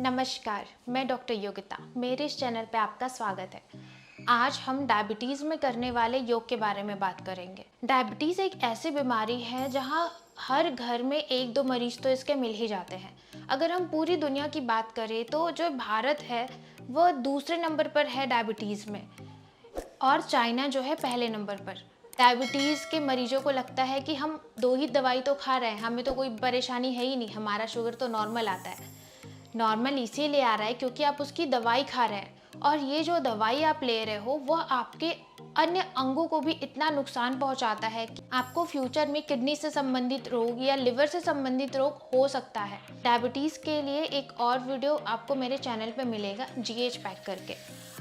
नमस्कार, मैं डॉक्टर योगिता। मेरे इस चैनल पे आपका स्वागत है। आज हम डायबिटीज़ में करने वाले योग के बारे में बात करेंगे। डायबिटीज़ एक ऐसी बीमारी है जहाँ हर घर में एक दो मरीज तो इसके मिल ही जाते हैं। अगर हम पूरी दुनिया की बात करें तो जो भारत है वह दूसरे नंबर पर है डायबिटीज़ में, और चाइना जो है पहले नंबर पर। डायबिटीज़ के मरीजों को लगता है कि हम 2 ही दवाई तो खा रहे हैं, हमें तो कोई परेशानी है ही नहीं, हमारा शुगर तो नॉर्मल आता है। नॉर्मल इसीलिए आ रहा है क्योंकि आप उसकी दवाई खा रहे हैं, और ये जो दवाई आप ले रहे हो वह आपके अन्य अंगों को भी इतना नुकसान पहुंचाता है कि आपको फ्यूचर में किडनी से संबंधित रोग या लिवर से संबंधित रोग हो सकता है। डायबिटीज़ के लिए एक और वीडियो आपको मेरे चैनल पे मिलेगा GH पैक करके,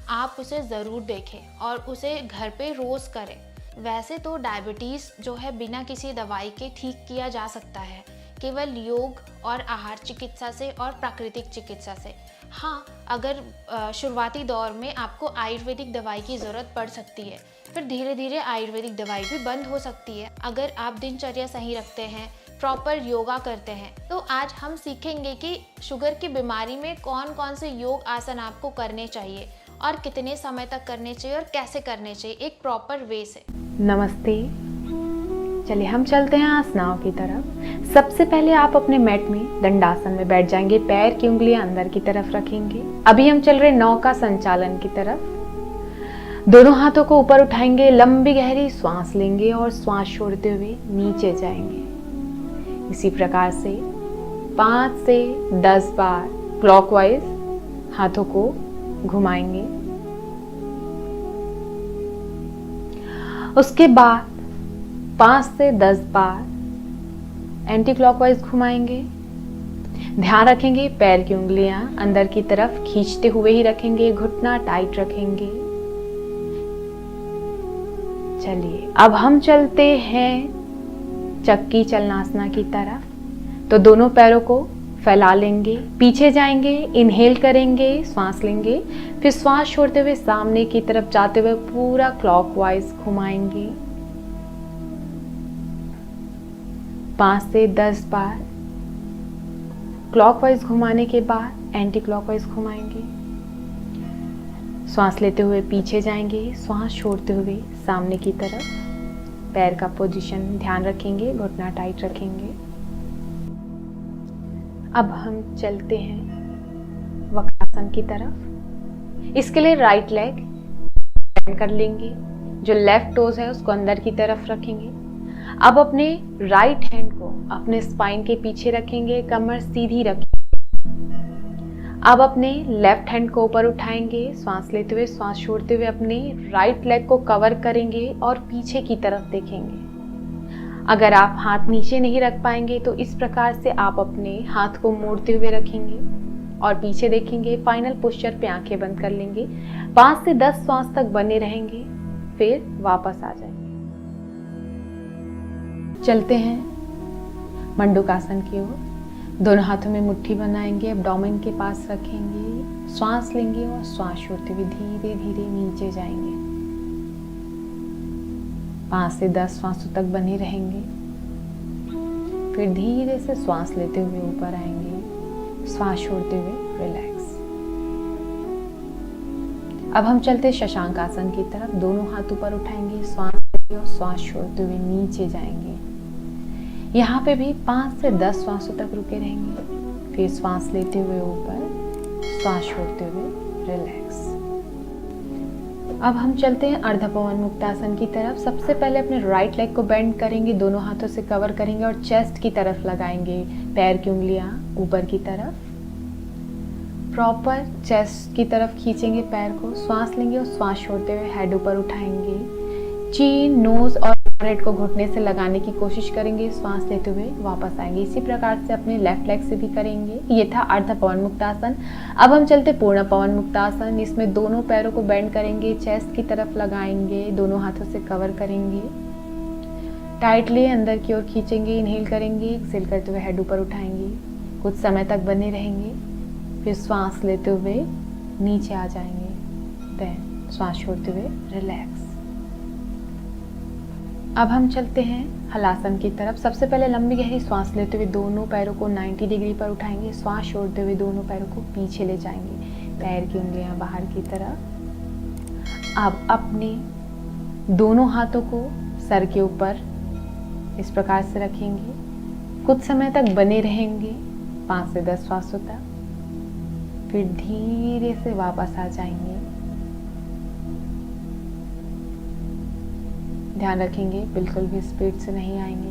आप उसे ज़रूर देखें और उसे घर पे रोज़ करें। वैसे तो डायबिटीज़ जो है बिना किसी दवाई के ठीक किया जा सकता है, केवल योग और आहार चिकित्सा से और प्राकृतिक चिकित्सा से। हाँ, अगर शुरुआती दौर में आपको आयुर्वेदिक दवाई की ज़रूरत पड़ सकती है, फिर धीरे धीरे आयुर्वेदिक दवाई भी बंद हो सकती है अगर आप दिनचर्या सही रखते हैं, प्रॉपर योगा करते हैं। तो आज हम सीखेंगे कि शुगर की बीमारी में कौन कौन से योग आसन आपको करने चाहिए और कितने समय तक करने चाहिए और कैसे करने चाहिए, एक प्रॉपर वे से। नमस्ते। चलिए हम चलते हैं आसनाओं की तरफ। सबसे पहले आप अपने मैट में दंडासन में बैठ जाएंगे, पैर की उंगलियां अंदर की तरफ रखेंगे। अभी हम चल रहे नौका संचालन की तरफ। दोनों हाथों को ऊपर उठाएंगे, लंबी गहरी सांस लेंगे और सांस छोड़ते हुए नीचे जाएंगे। इसी प्रकार से 5 से 10 बार क्लॉकवाइज हाथों को घुमाएंगे। उसके बाद 5 से 10 बार एंटी क्लॉकवाइज घुमाएंगे। ध्यान रखेंगे पैर की उंगलियां अंदर की तरफ खींचते हुए ही रखेंगे, घुटना टाइट रखेंगे। चलिए अब हम चलते हैं चक्की चलनासना की तरफ। तो दोनों पैरों को फैला लेंगे, पीछे जाएंगे, इनहेल करेंगे, सांस लेंगे, फिर सांस छोड़ते हुए सामने की तरफ जाते हुए पूरा क्लॉकवाइज घुमाएंगे। 5 से 10 बार क्लॉकवाइज घुमाने के बाद एंटी क्लॉकवाइज घुमाएंगे। सांस लेते हुए पीछे जाएंगे, सांस छोड़ते हुए सामने की तरफ, पैर का पोजीशन ध्यान रखेंगे, घुटना टाइट रखेंगे। अब हम चलते हैं वक्रासन की तरफ। इसके लिए राइट लेग बेंड कर लेंगे, जो लेफ्ट टोज है उसको अंदर की तरफ रखेंगे। अब अपने राइट हैंड को अपने स्पाइन के पीछे रखेंगे, कमर सीधी रखेंगे। अब अपने लेफ्ट हैंड को ऊपर उठाएंगे, सांस लेते हुए सांस छोड़ते हुए अपने राइट लेग को कवर करेंगे और पीछे की तरफ देखेंगे। अगर आप हाथ नीचे नहीं रख पाएंगे तो इस प्रकार से आप अपने हाथ को मोड़ते हुए रखेंगे और पीछे देखेंगे। फाइनल पोस्चर पे आंखें बंद कर लेंगे। 5 से 10 श्वास तक बने रहेंगे, फिर वापस आ जाएंगे। चलते हैं मंडूकासन की ओर। दोनों हाथों में मुट्ठी बनाएंगे, एब्डोमेन के पास रखेंगे, सांस लेंगे और सांस छोड़ते हुए धीरे धीरे नीचे जाएंगे। 5 से 10 श्वासों तक बने रहेंगे, फिर धीरे से सांस लेते हुए ऊपर आएंगे, सांस छोड़ते हुए रिलैक्स। अब हम चलते शशांक आसन की तरफ। दोनों हाथ ऊपर उठाएंगे, सांस लेंगे और सांस छोड़ते हुए नीचे जाएंगे। यहाँ पे भी 5 से 10 श्वासों तक रुके रहेंगे, फिर सांस लेते हुए ऊपर, सांस छोड़ते हुए रिलैक्स। अब हम चलते हैं अर्धपवन मुक्तासन की तरफ। सबसे पहले अपने राइट लेग को बेंड करेंगे, दोनों हाथों से कवर करेंगे और चेस्ट की तरफ लगाएंगे, पैर की उंगलियां ऊपर की तरफ, प्रॉपर चेस्ट की तरफ खींचेंगे पैर को। सांस लेंगे और सांस छोड़ते हुए हेड ऊपर उठाएंगे, चीन, नोज और फोरहेड को घुटने से लगाने की कोशिश करेंगे, सांस लेते हुए वापस आएंगे। इसी प्रकार से अपने लेफ्ट लेग से भी करेंगे। ये था अर्ध पवन मुक्तासन। अब हम चलते पूर्ण पवन मुक्तासन। इसमें दोनों पैरों को बेंड करेंगे, चेस्ट की तरफ लगाएंगे, दोनों हाथों से कवर करेंगे, टाइटली अंदर की ओर खींचेंगे, इनहेल करेंगे, एक्सहेल करते हुए हेड ऊपर उठाएंगे, कुछ समय तक बने रहेंगे, फिर सांस लेते हुए नीचे आ जाएंगे, देन सांस छोड़ते हुए रिलैक्स। अब हम चलते हैं हलासन की तरफ। सबसे पहले लंबी गहरी सांस लेते हुए दोनों पैरों को 90 डिग्री पर उठाएंगे। श्वास छोड़ते हुए दोनों पैरों को पीछे ले जाएंगे, पैर की उंगलियां बाहर की तरफ। अब अपने दोनों हाथों को सर के ऊपर इस प्रकार से रखेंगे। कुछ समय तक बने रहेंगे, 5 से 10 श्वासों तक। फिर धीरे से वापस आ जाएंगे। ध्यान रखेंगे बिल्कुल भी स्पीड से नहीं आएंगे।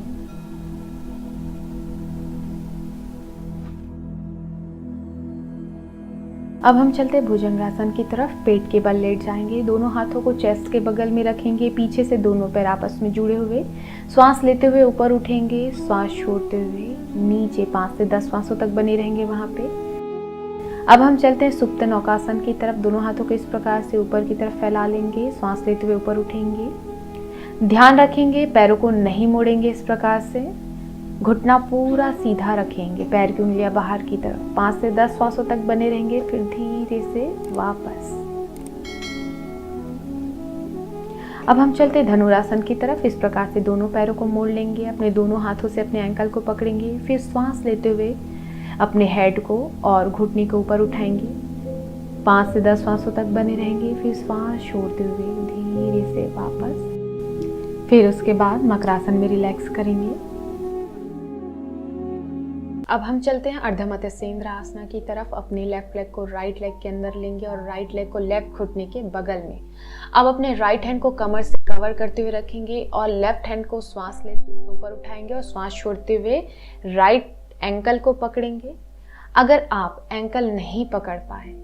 अब हम चलते भुजंगासन की तरफ। पेट के बल लेट जाएंगे, दोनों हाथों को चेस्ट के बगल में रखेंगे, पीछे से दोनों पैर आपस में जुड़े हुए। श्वास लेते हुए ऊपर उठेंगे, श्वास छोड़ते हुए नीचे 5 से 10 श्वासों तक बने रहेंगे वहां पे। अब हम चलते हैं सुप्त नौकासन की तरफ। दोनों हाथों को इस प्रकार से ऊपर की तरफ फैला लेंगे, श्वास लेते हुए ऊपर उठेंगे। ध्यान रखेंगे पैरों को नहीं मोड़ेंगे, इस प्रकार से घुटना पूरा सीधा रखेंगे, पैर की उंगलियां बाहर की तरफ। 5 से 10 श्वासों तक बने रहेंगे, फिर धीरे से वापस। अब हम चलते धनुरासन की तरफ। इस प्रकार से दोनों पैरों को मोड़ लेंगे, अपने दोनों हाथों से अपने एंकल को पकड़ेंगे, फिर श्वास लेते हुए अपने हेड को और घुटने को ऊपर उठाएंगे। 5 से 10 श्वासों तक बने रहेंगे, फिर श्वास छोड़ते हुए धीरे से वापस। फिर उसके बाद मकरासन में रिलैक्स करेंगे। अब हम चलते हैं अर्धमत्स्येंद्र आसना की तरफ। अपने लेफ्ट लेग को राइट लेग के अंदर लेंगे और राइट लेग को लेफ्ट घुटने के बगल में। अब अपने राइट हैंड को कमर से कवर करते हुए रखेंगे और लेफ्ट हैंड को श्वास लेते हुए ऊपर उठाएंगे और श्वास छोड़ते हुए राइट एंकल को पकड़ेंगे। अगर आप एंकल नहीं पकड़ पाए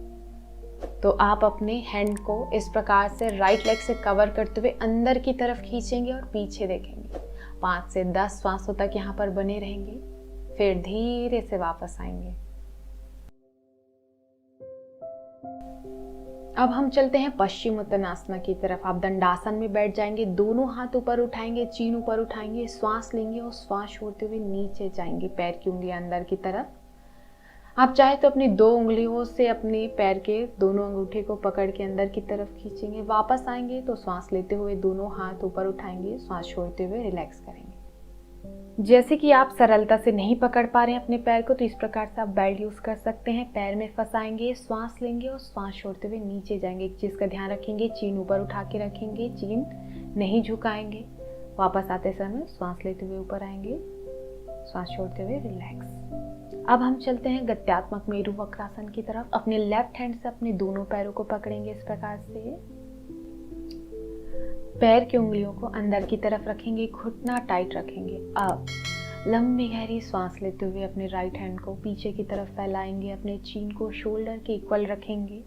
तो आप अपने हैंड को इस प्रकार से राइट लेग से कवर करते हुए अंदर की तरफ खींचेंगे और पीछे देखेंगे। 5 से 10 श्वासों तक यहाँ पर बने रहेंगे, फिर धीरे से वापस आएंगे। अब हम चलते हैं पश्चिमोत्तानासना की तरफ। आप दंडासन में बैठ जाएंगे, दोनों हाथ ऊपर उठाएंगे, चीन ऊपर उठाएंगे, श्वास लेंगे और श्वास छोड़ते हुए नीचे जाएंगे, पैर की उंगलियां अंदर की तरफ। आप चाहे तो अपनी 2 उंगलियों से अपने पैर के दोनों अंगूठे को पकड़ के अंदर की तरफ खींचेंगे। वापस आएंगे तो श्वास लेते हुए दोनों हाथ ऊपर उठाएंगे, श्वास छोड़ते हुए रिलैक्स करेंगे। जैसे कि आप सरलता से नहीं पकड़ पा रहे हैं अपने पैर को, तो इस प्रकार से आप बेल्ट यूज कर सकते हैं। पैर में फंसाएंगे, श्वास लेंगे और श्वास छोड़ते हुए नीचे जाएंगे। एक चीज का ध्यान रखेंगे, चीन ऊपर उठा के रखेंगे, चीन नहीं झुकाएंगे। वापस आते समय श्वास लेते हुए ऊपर आएंगे, श्वास छोड़ते हुए रिलैक्स। अब हम चलते हैं गत्यात्मक मेरु वक्रासन की तरफ। अपने लेफ्ट हैंड से अपने दोनों पैरों को पकड़ेंगे इस प्रकार से। पैर की उंगलियों को अंदर की तरफ रखेंगे, घुटना टाइट रखेंगे। अब लंबी गहरी सांस लेते हुए अपने राइट हैंड को पीछे की तरफ फैलाएंगे, अपने चीन को शोल्डर के इक्वल रखेंगे।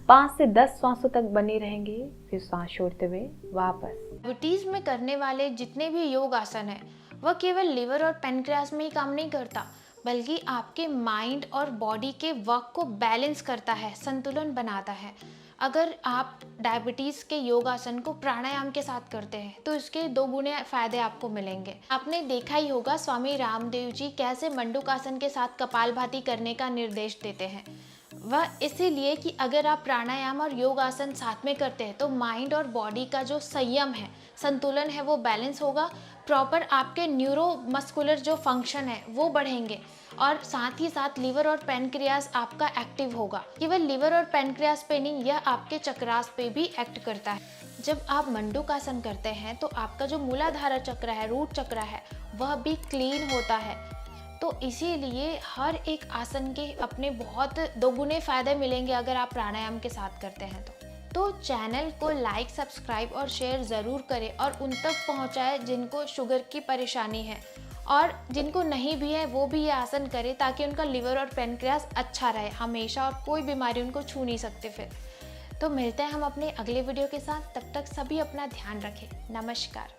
5 से 10 श्वासों तक बने रहेंगे, फिर सांस छोड़ते हुए वापस। डायबिटीज में करने वाले जितने भी योग आसन है वह केवल लिवर और पेनक्रियास में ही काम नहीं करता, बल्कि आपके माइंड और बॉडी के वर्क को बैलेंस करता है, संतुलन बनाता है। अगर आप डायबिटीज़ के योगासन को प्राणायाम के साथ करते हैं तो इसके 2 गुने फायदे आपको मिलेंगे। आपने देखा ही होगा स्वामी रामदेव जी कैसे मंडूकासन के साथ कपालभाति करने का निर्देश देते हैं। वह इसीलिए कि अगर आप प्राणायाम और योग आसन साथ में करते हैं तो माइंड और बॉडी का जो संयम है, संतुलन है, वो बैलेंस होगा। प्रॉपर आपके न्यूरोमस्कुलर जो फंक्शन है वो बढ़ेंगे और साथ ही साथ लिवर और पैनक्रियास आपका एक्टिव होगा। केवल लिवर और पैनक्रियास पे नहीं, यह आपके चक्रास पे भी एक्ट करता है। जब आप मंडूकासन करते हैं तो आपका जो मूलाधार चक्र है, रूट चक्र है, वह भी क्लीन होता है। तो इसीलिए हर एक आसन के अपने बहुत 2 गुने फायदे मिलेंगे अगर आप प्राणायाम के साथ करते हैं तो चैनल को लाइक, सब्सक्राइब और शेयर ज़रूर करें और उन तक पहुंचाएं जिनको शुगर की परेशानी है, और जिनको नहीं भी है वो भी ये आसन करें ताकि उनका लिवर और पैनक्रियास अच्छा रहे हमेशा और कोई बीमारी उनको छू नहीं सकते। फिर तो मिलते हैं हम अपने अगले वीडियो के साथ, तब तक सभी अपना ध्यान रखें। नमस्कार।